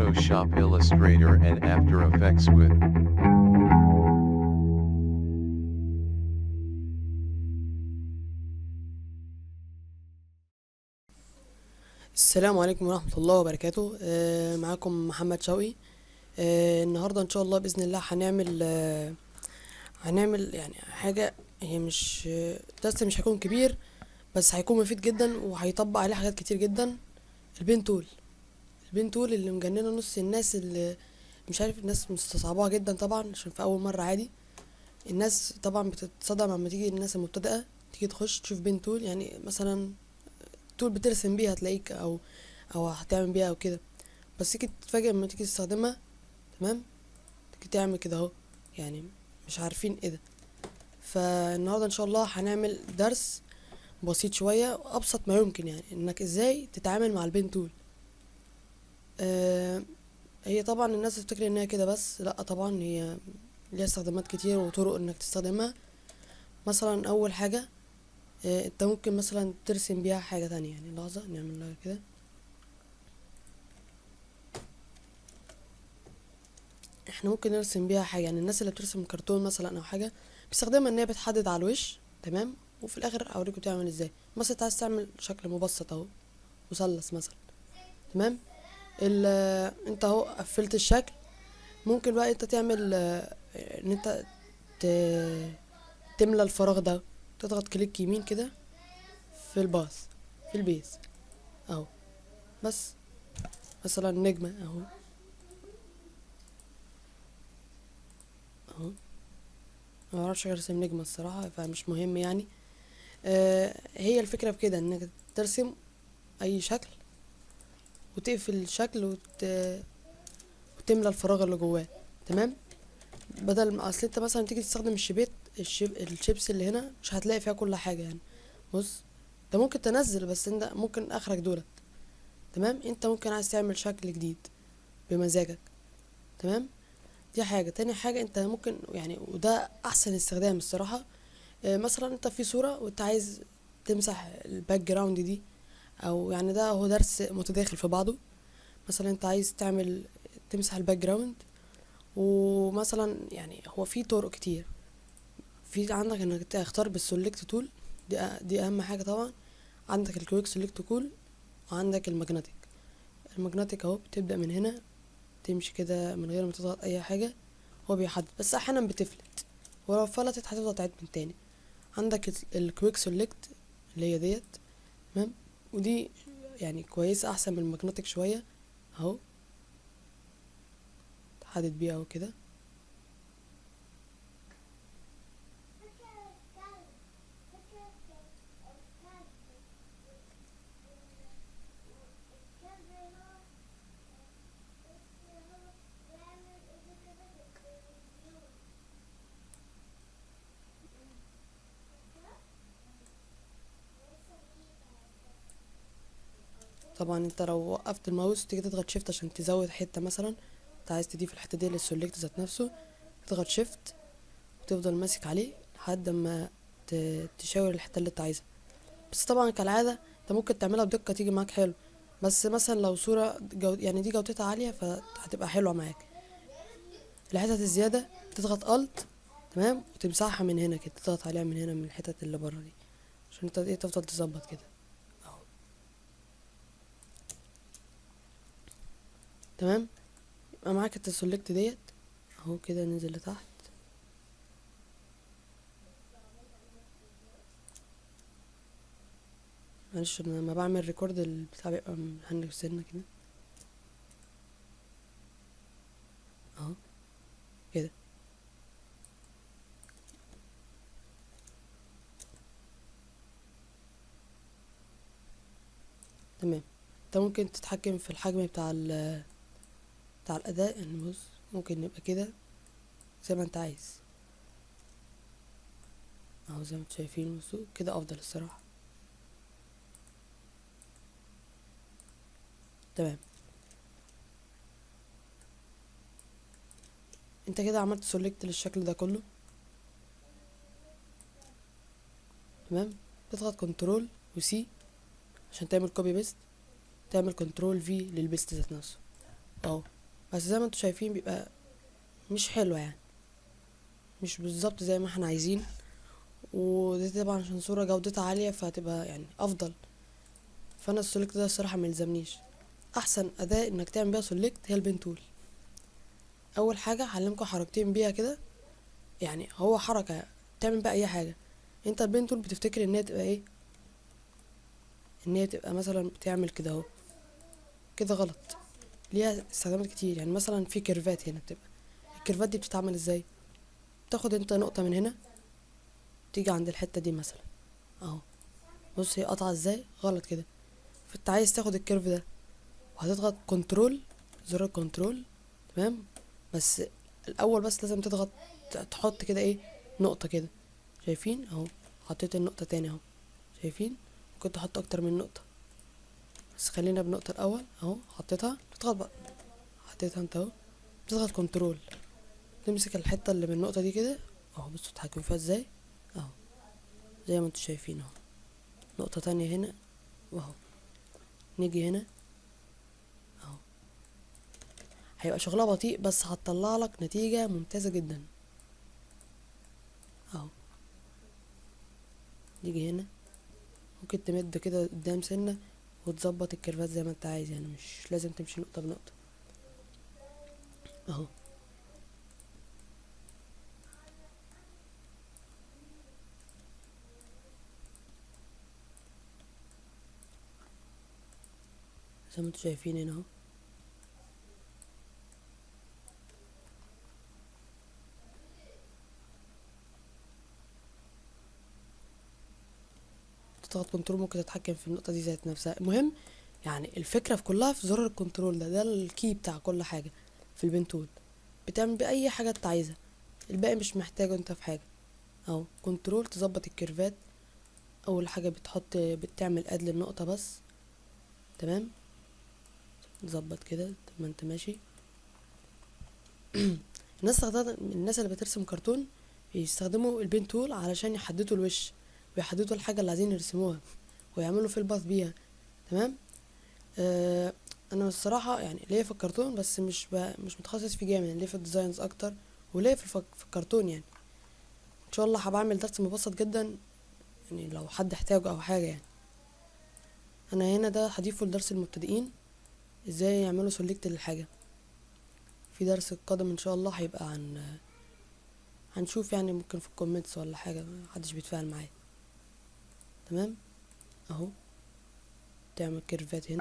Photoshop Illustrator and After Effects with السلام عليكم ورحمة الله وبركاته. معاكم محمد شوقي. النهاردة ان شاء الله بإذن الله هنعمل يعني حاجة. هي مش درس مش هيكون كبير، بس هيكون مفيد جدا وهيطبق عليه حاجات كتير جدا. البين تول البين تول اللي مجننة نص الناس، اللي مش عارف، الناس مستصعباها جدا طبعا عشان في اول مرة عادي. الناس طبعا بتتصدم لما تيجي الناس المبتدئة تيجي تخش تشوف بين تول، يعني مثلا تول بترسم بيها تلاقيك، او هتعمل بيها او كده، بس تيجي تتفاجئ لما تيجي تستخدمها. تمام، تيجي تعمل كده اهو، يعني مش عارفين ايه ده. فالنهارده ان شاء الله هنعمل درس بسيط شويه، ابسط ما يمكن، يعني انك ازاي تتعامل مع البين تول. آه هي طبعا الناس تفتكر ان هي كده بس، لا طبعا هي ليها استخدامات كتير وطرق انك تستخدمها. مثلا اول حاجه، انت ممكن مثلا ترسم بيها حاجه تانية. يعني لحظه نعمل لها كده. احنا ممكن نرسم بيها حاجة، يعني الناس اللي بترسم كرتون مثلا او حاجة بيستخدمها ان هي بتحدد على الوش. تمام، وفي الاخر اوريكم تعمل ازاي. مثلا انت عايز تعمل شكل مبسط اهو، مثلث مثلا. تمام، انت اهو قفلت الشكل. ممكن بقى انت تعمل ان انت ت... تملى الفراغ ده. تضغط كليك يمين كده في الباث، في البيز اهو. بس مثلا نجمة اهو، اهو. ما بعرفش ارسم نجمة الصراحة، فمش مهم يعني. هي الفكرة في كده، انك ترسم اي شكل وتقفل الشكل وتملى الفراغ اللي جواه. تمام، بدل ما اصل انت مثلا تيجي تستخدم الشيبس اللي هنا مش هتلاقي فيها كل حاجة يعني. بص، انت ممكن تنزل، بس انت ممكن اخرك دولت. تمام، انت ممكن عايز تعمل شكل جديد بمزاجك. تمام، دي حاجة. تاني حاجة، انت ممكن يعني، وده احسن استخدام الصراحة. مثلا انت في صورة وانت عايز تمسح الباك جراوند دي، او يعني ده هو درس متداخل في بعضه. مثلا انت عايز تمسح الباك جراوند، ومثلا يعني هو في طرق كتير. في عندك انك تختار بالسلكت تول، دي اهم حاجه طبعا. عندك الكويك سلكت تول، وعندك الماجنتيك اهو. بتبدا من هنا، تمشي كده من غير ما تضغط اي حاجه. هو بيحدد، بس احيانا بتفلت، ولو فلتت هتفضل تعيد من تاني. عندك الكويك سلكت اللي هي ديت. تمام، ودي يعني كويسه، احسن من الماجنتيك شويه اهو. تحدد بيها اهو كده. طبعا انت لو وقفت الماوس تيجي تضغط شيفت عشان تزود حته، مثلا انت عايز تضيف الحته دي للسلكت ذات نفسه، تضغط شيفت وتفضل ماسك عليه لحد ما تشاور الحته اللي انت عايزها. بس طبعا كالعاده انت ممكن تعملها بدقه تيجي معاك حلو، بس مثلا لو صوره يعني دي جودتها عاليه فهتبقى حلوه معاك. الحتت الزياده تضغط الت، تمام، وتمسحها من هنا كده، تضغط عليها من هنا من الحتت اللي بره دي، عشان انت ايه تفضل تظبط كده اهو. تمام، يبقى معاك التسلكت ديت اهو كده، ننزل لتحت. معلش انا لما بعمل ريكورد البتاع بيبقى مهنج سنة كده اهو كده. تمام، انت ممكن تتحكم في الحجم بتاع الاداء. يعني بص، ممكن يبقى كده زي ما انت عايز اهو، زي ما انتوا شايفين. بصوا كده افضل الصراحة. تمام، انت كده عملت سيلكت للشكل ده كله. تمام، تضغط كنترول وسي عشان تعمل كوبي بيست، تعمل كنترول في للبيست ذات نفسه اهو. بس زي ما انتوا شايفين بيبقى مش حلوة يعني، مش بالظبط زي ما احنا عايزين. ودي طبعا عشان صورة جودتها عالية فهتبقى يعني افضل. فانا السلكت ده الصراحة ملزمنيش. احسن اداة انك تعمل بيها سلكت هي البين تول. اول حاجة هعلمكم حركتين بيها كده، يعني هو حركة تعمل بقى اي حاجة. انت البين تول بتفتكر ان هي تبقى ايه؟ ان هي تبقى مثلا بتعمل كده اهو، كده غلط. ليها استخدامات كتير، يعني مثلا في كيرفات هنا بتبقى. الكيرفات دي بتتعمل ازاي؟ تاخد انت نقطة من هنا، تيجي عند الحتة دي مثلا اهو، بص هي قطعة ازاي غلط كده. فانت عايز تاخد الكيرف ده، وهتضغط كنترول، زر الكنترول، تمام. بس الاول بس لازم تضغط، تحط كده ايه، نقطة كده. شايفين اهو؟ حطيت النقطة تاني اهو، شايفين؟ ممكن تحط اكتر من نقطة، بس خلينا بنقطة الاول اهو. حطيتها، تضغط بقى، حطيتها انت اهو، تضغط كنترول، تمسك الحتة اللي من النقطة دي كده اهو. بصوا تتحكم فيها ازاي اهو، زي ما انتوا شايفين اهو. نقطة تانية هنا واهو، نيجي هنا اهو. هيبقى شغلها بطيء بس هتطلع لك نتيجة ممتازة جدا اهو. نيجي هنا، ممكن تمد كده قدام سنة وتظبط الكيرفات زي ما انت عايز، يعني مش لازم تمشي نقطة بنقطة اهو. زي ما انتوا شايفين هنا اهو. تضغط كنترول ممكن تتحكم في النقطة دي ذات نفسها. المهم يعني الفكرة في كلها في زرار الكنترول ده الكي بتاع كل حاجة في البنتول. بتعمل بأي حاجة انت عايزها، الباقي مش محتاجه انت في حاجة اهو. كنترول تظبط الكيرفات، اول حاجة بتعمل اد للنقطة بس، تمام. تظبط كده طب ما انت ماشي. الناس اللي بترسم كرتون يستخدموا البين تول علشان يحددوا الوش، ويحددوا الحاجة اللي عايزين يرسموها، ويعملوا في الباث بيها، تمام. انا الصراحة يعني ليا في الكرتون، بس مش متخصص فيه جامد، يعني ليا في الديزاينز اكتر، وليا في الكرتون يعني. ان شاء الله هبعمل درس مبسط جدا، يعني لو حد احتاجه او حاجة يعني. انا هنا ده هضيفه لدرس المبتدئين، ازاي يعملوا سيلكت للحاجة. في درس القادم ان شاء الله هيبقى هنشوف يعني، ممكن في الكومنتس ولا حاجة، محدش بيتفاعل معايا، تمام. اهو تعمل كيرفات هنا.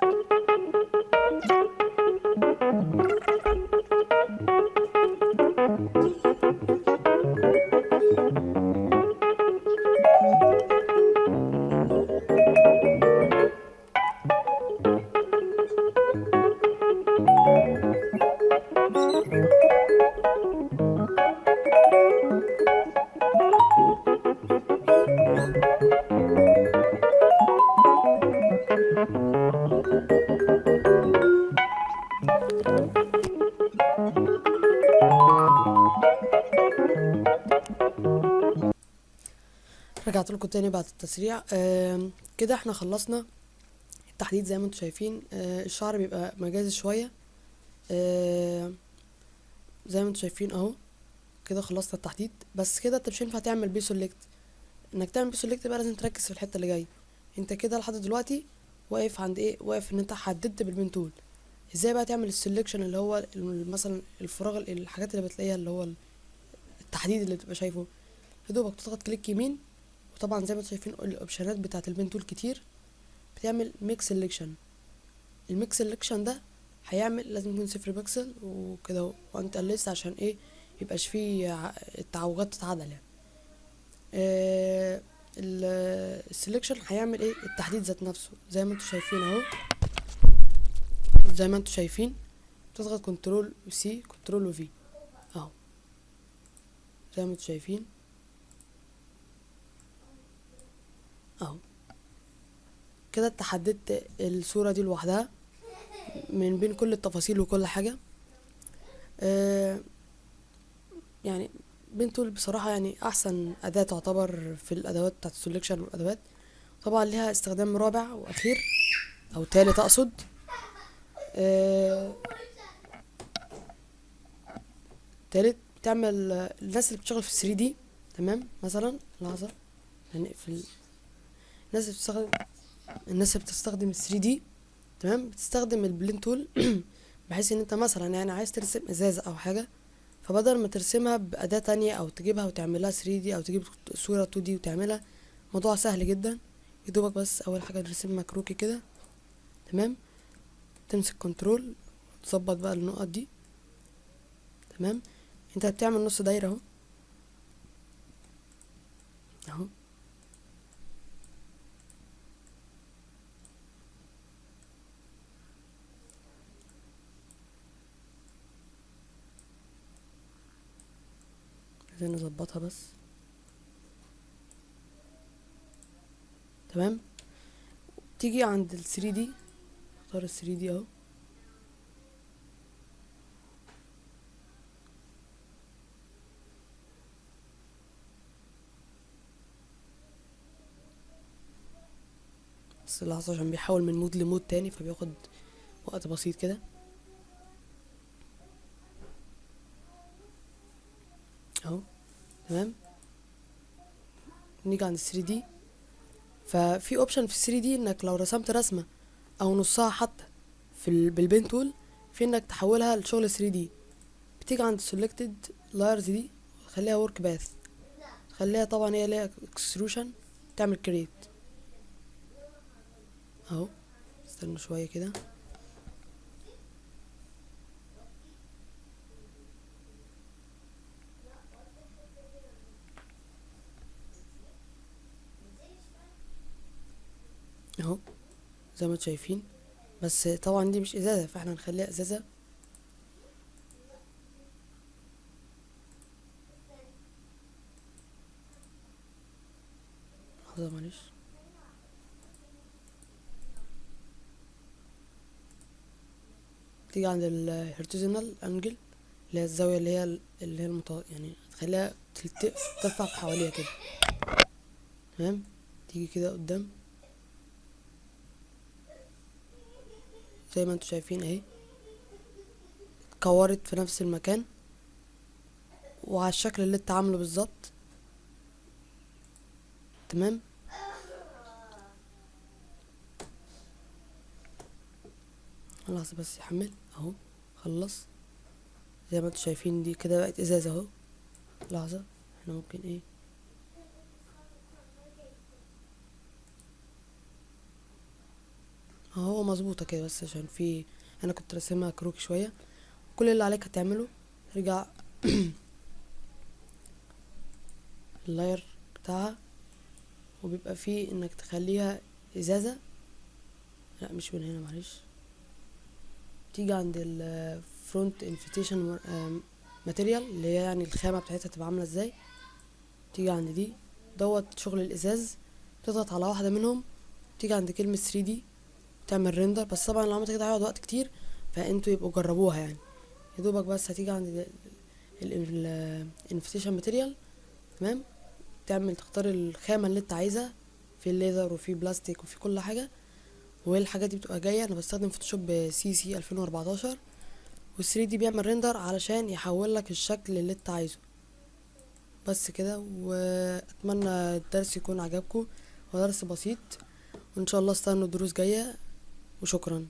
رجعت لكم تاني بعد التسريع. كده احنا خلصنا التحديد زي ما انتم شايفين. الشعر بيبقى مجازي شوية. زي ما انتم شايفين اهو. كده خلصنا التحديد، بس كده انت مش هينفع تعمل بيه سيلكت. انك تعمل بيه سيلكت بقى لازم تركز في الحتة اللي جاية. انت كده لحد دلوقتي واقف عند ايه؟ واقف ان انت حددت بالبين تول. ازاي بقى تعمل السلكشن اللي هو مثلا الفراغ، الحاجات اللي بتلاقيها اللي هو التحديد اللي بتبقى شايفه؟ يا دوبك تضغط كليك يمين، وطبعا زي ما انتم شايفين الاوبشنات بتاعه البين تول كتير. بتعمل ميكس سيلكشن. الميكس سيلكشن ده هيعمل لازم يكون 0 بكسل وكده، وانت لسه عشان ايه؟ يبقاش فيه التعوجات تتعدل يعني. السيلكشن هيعمل ايه؟ التحديد ذات نفسه زي ما انتم شايفين اهو. زي ما انتم شايفين تضغط كنترول سي كنترول وفي اهو، زي ما انتم شايفين اهو. كده انت حددت الصورة دي لوحدها من بين كل التفاصيل وكل حاجة. آه يعني بين تول بصراحة يعني احسن اداة تعتبر في الادوات بتاعت السلكشن والادوات. طبعا ليها استخدام رابع واخير، او تالت اقصد. آه تالت بتعمل الناس اللي بتشتغل في 3D، تمام. مثلا لحظة هنقفل. الناس اللي بتستخدم الناس اللي بتستخدم ال 3D، تمام، بتستخدم البلين تول بحيث ان انت مثلا يعني عايز ترسم ازازة او حاجة، فبدل ما ترسمها بأداة تانية او تجيبها وتعملها 3D او تجيب صورة 2D وتعملها، موضوع سهل جدا. يدوبك بس اول حاجة نرسمها كروكي كده، تمام. تمسك كنترول، تظبط بقى النقط دي، تمام. انت بتعمل نص دايرة اهو، اهو. عايزين نظبطها بس، تمام. تيجي عند ال 3D، اختار ال 3D اهو، بس لحظة عشان بيحول من مود لمود تاني فبياخد وقت بسيط كده، اهو، تمام. نيجي عند ال 3D، ففي اوبشن في ال 3D انك لو رسمت رسمة او نصها حتى بالبين تول، في انك تحولها لشغل 3D. بتيجي عند selected layers دي، خليها work path، خليها طبعا هي ليها extrusion، تعمل create اهو. استنى شوية كده، اهو زي ما انتم شايفين. بس طبعا دي مش ازازة، فاحنا نخليها ازازة. لحظة معلش. تيجي عند الهورتيزونال انجل، اللي هي الزاوية اللي هي يعني تخليها تلفق حواليها كده، تمام. تيجي كده قدام زي ما انتوا شايفين اهي، اتكورت في نفس المكان وعلى الشكل اللي انت عامله بالظبط، تمام. لحظة بس يحمل اهو، خلص. زي ما انتوا شايفين دي كده بقت ازازة اهو. لحظة، احنا ممكن ايه، اهو مظبوطة كده، بس عشان في انا كنت راسمها كروكي شوية. كل اللي عليك هتعمله ترجع اللاير بتاعها، وبيبقى فيه انك تخليها ازازة. لا مش من هنا، معلش. تيجي عند الفرونت انفيتيشن ماتيريال، اللي هي يعني الخامة بتاعتها تبقى عاملة ازاي. تيجي عند دي دوت شغل الازاز، تضغط على واحدة منهم، تيجي عند كلمة 3D تعمل ريندر. بس طبعا لو عملت كده هيقعد وقت كتير، فانتوا يبقوا جربوها يعني. يدوبك بس هتيجي عند الانفيتيشن ماتيريال، تمام. تختار الخامة اللي انت عايزها، في الليزر وفي بلاستيك وفي كل حاجة. والحاجات دي بتبقى جاية. انا بستخدم فوتوشوب CC 2014، وال3 دي بيعمل ريندر علشان يحول لك الشكل اللي انت عايزه. بس كده، واتمنى الدرس يكون عجبكم، ودرس بسيط، وان شاء الله استنوا دروس جاية، وشكرا.